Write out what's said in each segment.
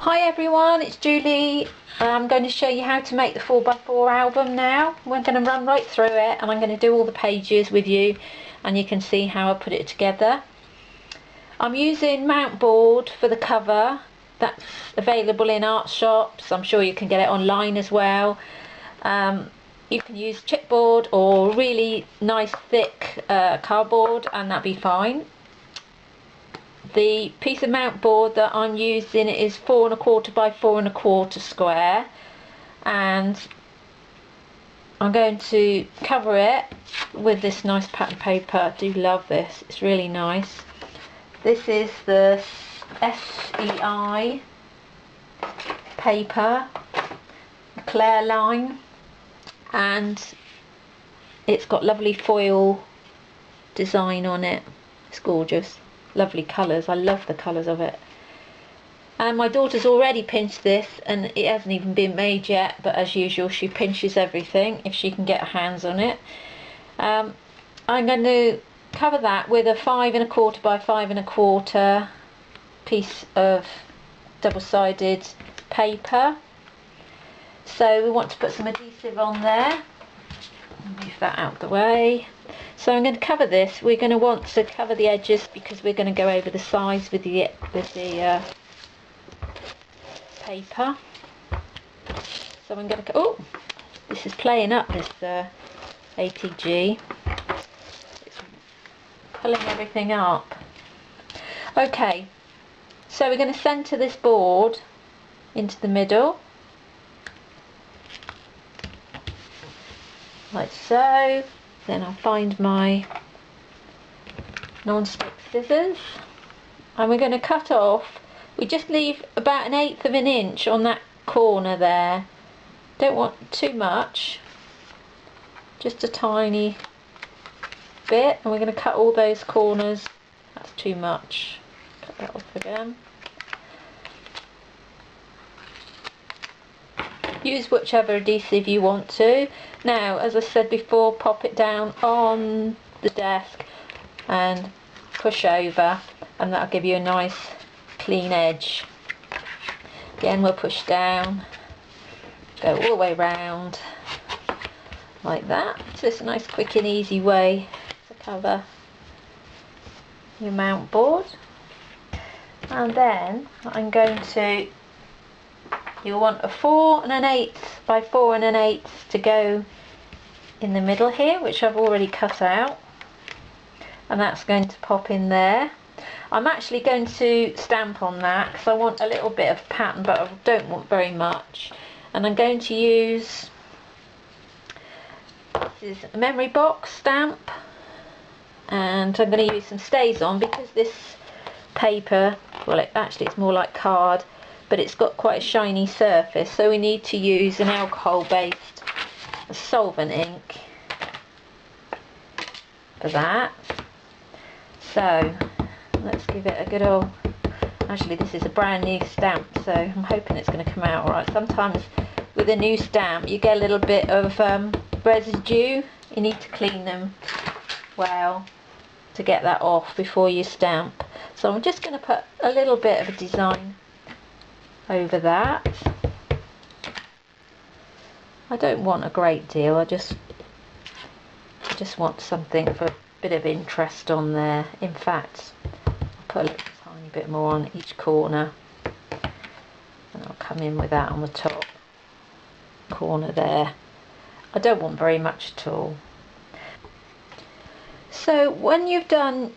Hi everyone, it's Julie. I'm going to show you how to make the 4x4 album now. We're going to run right through it and I'm going to do all the pages with you and you can see how I put it together. I'm using mount board for the cover. That's available in art shops. I'm sure you can get it online as well. You can use chipboard or really nice thick cardboard and that'd be fine. The piece of mount board that I'm using is 4 1/4 by 4 1/4 square, and I'm going to cover it with this nice pattern paper. I do love this, it's really nice. This is the SEI paper, Clear line, and it's got lovely foil design on it. It's gorgeous. Lovely colours, I love the colours of it. And my daughter's already pinched this and it hasn't even been made yet, but as usual she pinches everything if she can get her hands on it. I'm going to cover that with a 5 1/4 by 5 1/4 piece of double-sided paper. So we want to put some adhesive on there. Move that out of the way. So I'm going to cover this. We're going to want to cover the edges because we're going to go over the sides with the paper. So I'm going to. Oh, this is playing up, this ATG. It's pulling everything up. Okay, so we're going to centre this board into the middle, like so. Then I'll find my non-stick scissors and we're going to cut off. We just leave about 1/8 of an inch on that corner there. Don't want too much, just a tiny bit, and we're going to cut all those corners. That's too much. Cut that off again. Use whichever adhesive you want to. Now, as I said before, pop it down on the desk and push over, and that'll give you a nice clean edge. Again, we'll push down, go all the way round like that. So it's a nice quick and easy way to cover your mount board. And then I'm going to, you'll want a 4 1/8 by 4 1/8 to go in the middle here, which I've already cut out, and that's going to pop in there. I'm actually going to stamp on that because I want a little bit of pattern, but I don't want very much. And I'm going to use, this is a memory box stamp, and I'm going to use some StazOn because this paper, well, it's more like card, but it's got quite a shiny surface, so we need to use an alcohol based solvent ink for that. So let's give it a good old, actually this is a brand new stamp, so I'm hoping it's going to come out alright. Sometimes with a new stamp you get a little bit of residue. You need to clean them well to get that off before you stamp. So I'm just going to put a little bit of a design over that. I don't want a great deal, I just want something for a bit of interest on there. In fact, I'll put a little tiny bit more on each corner, and I'll come in with that on the top corner there. I don't want very much at all. So when you've done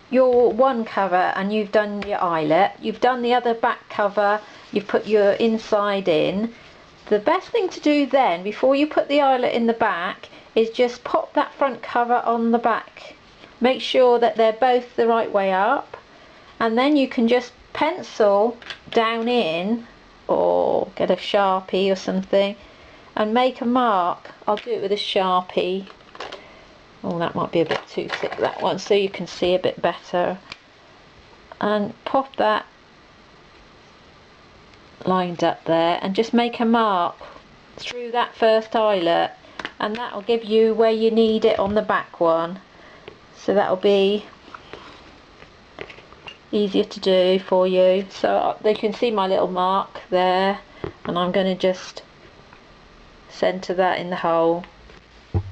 your one cover and you've done your eyelet, you've done the other back cover, you've put your inside in, the best thing to do then, before you put the eyelet in the back, is just pop that front cover on the back. Make sure that they're both the right way up, and then you can just pencil down in, or get a Sharpie or something, and make a mark. I'll do it with a Sharpie. Oh, that might be a bit too thick, that one, so you can see a bit better. And pop that lined up there and just make a mark through that first eyelet, and that will give you where you need it on the back one. So that will be easier to do for you. So they can see my little mark there, and I'm going to just centre that in the hole, and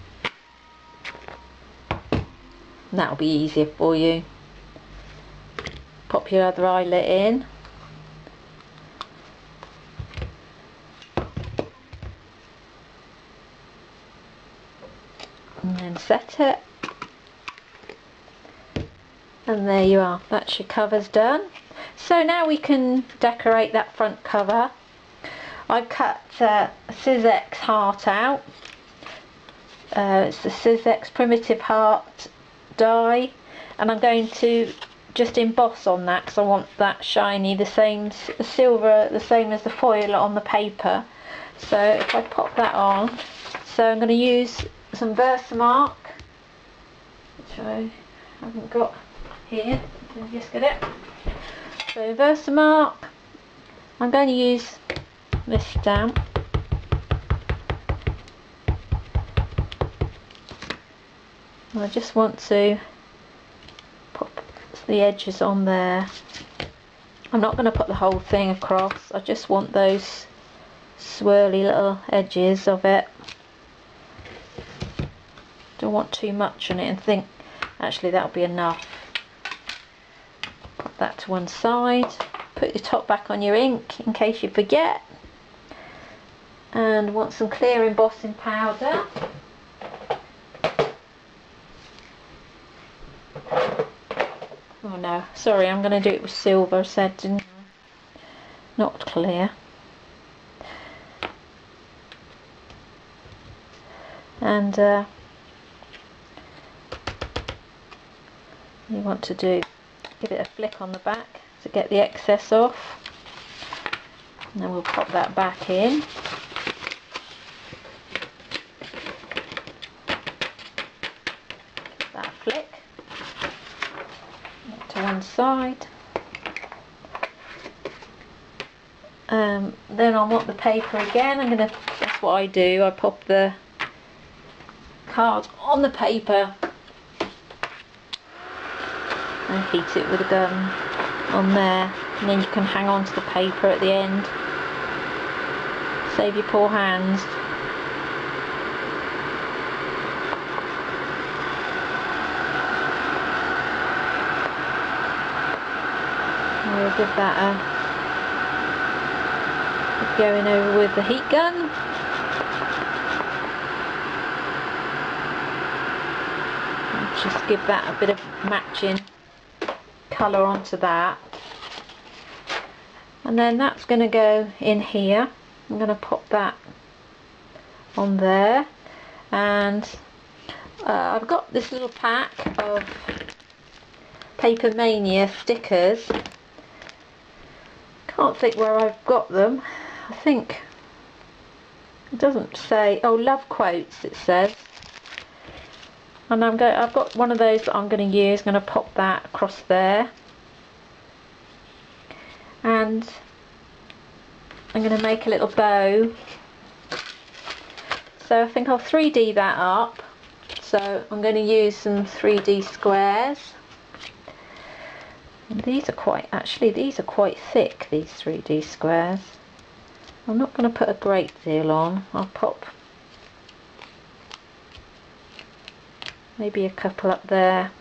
that'll be easier for you. Pop your other eyelet in, and then set it, and there you are, that's your covers done. So now we can decorate that front cover. I've cut a Sizzix heart out. It's the Sizzix Primitive Heart die, and I'm going to just emboss on that because I want that shiny, the same silver, the same as the foil on the paper. So if I pop that on, so I'm going to use some Versamark, which I haven't got here. Let me just get it. So Versamark, I'm going to use this stamp. And I just want to pop the edges on there. I'm not going to put the whole thing across, I just want those swirly little edges of it. Don't want too much on it and think actually that'll be enough. Put that to one side, put your top back on your ink in case you forget, and want some clear embossing powder. Oh no, sorry, I'm going to do it with silver, I said, didn't I? Not clear. And you want to give it a flick on the back to get the excess off, and then we'll pop that back in. That flick to one side. Then I want the paper again. That's what I do. I pop the card on the paper and heat it with a gun on there, and then you can hang on to the paper at the end. Save your poor hands. We'll give that a going over with the heat gun. And just give that a bit of matching colour onto that. And then that's going to go in here. I'm going to pop that on there. And I've got this little pack of Paper Mania stickers. Can't think where I've got them. I think it doesn't say. Oh, love quotes it says. And I've got one of those that I'm going to use. I'm going to pop that across there, and I'm going to make a little bow. So I think I'll 3D that up. So I'm going to use some 3D squares. And these are quite thick, these 3D squares. I'm not going to put a great deal on. I'll pop maybe a couple up there,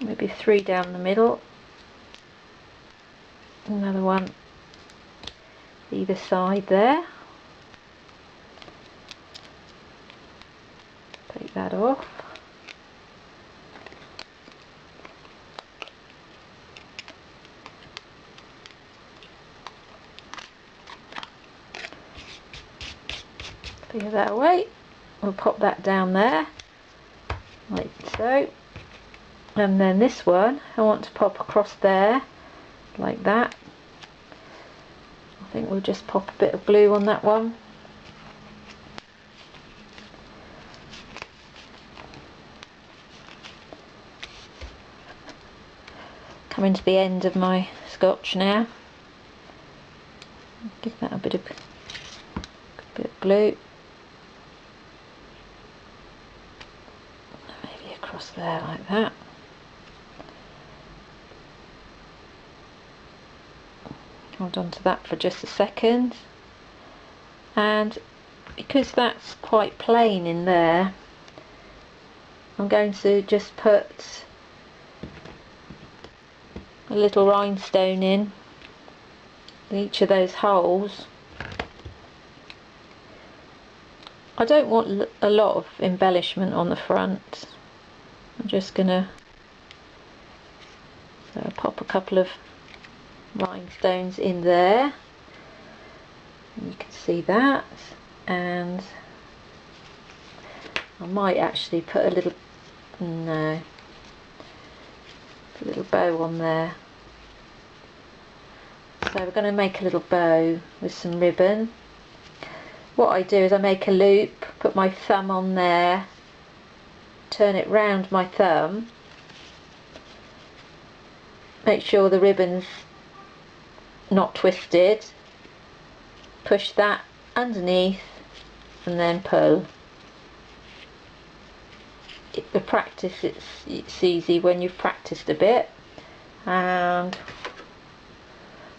maybe 3 down the middle, another one either side there. Take that off. Clear that away. We'll pop that down there like so, and then this one I want to pop across there like that. I think we'll just pop a bit of glue on that one. Coming to the end of my scotch now. Give that a bit of glue. Maybe across just there like that. Hold on to that for just a second, and because that's quite plain in there, I'm going to just put a little rhinestone in each of those holes. I don't want a lot of embellishment on the front. I'm just gonna pop a couple of rhinestones in there, and you can see that, and I might actually put a little bow on there. So we're going to make a little bow with some ribbon. What I do is I make a loop, put my thumb on there, turn it round my thumb, make sure the ribbon's not twisted, push that underneath and then pull. The practice, it's easy when you've practiced a bit. And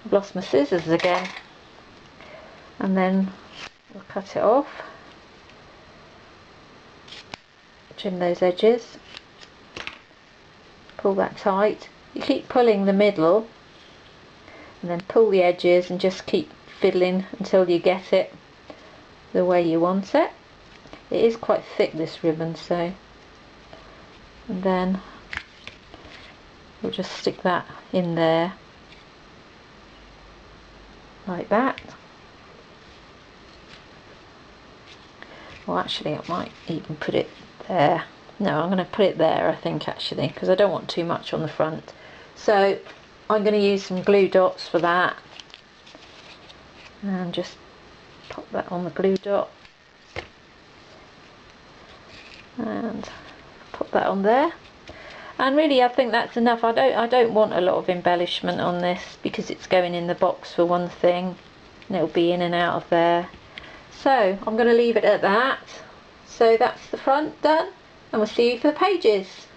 I've lost my scissors again, and then we'll cut it off, trim those edges, pull that tight. You keep pulling the middle and then pull the edges and just keep fiddling until you get it the way you want it. It is quite thick, this ribbon, so, and then we'll just stick that in there like that. Well, actually I might even put it there. No, I'm going to put it there, I think, actually, because I don't want too much on the front. So I'm going to use some glue dots for that, and just pop that on the glue dot and pop that on there. And really, I think that's enough. I don't want a lot of embellishment on this, because it's going in the box for one thing, and it'll be in and out of there. So I'm going to leave it at that. So that's the front done, and we'll see you for the pages.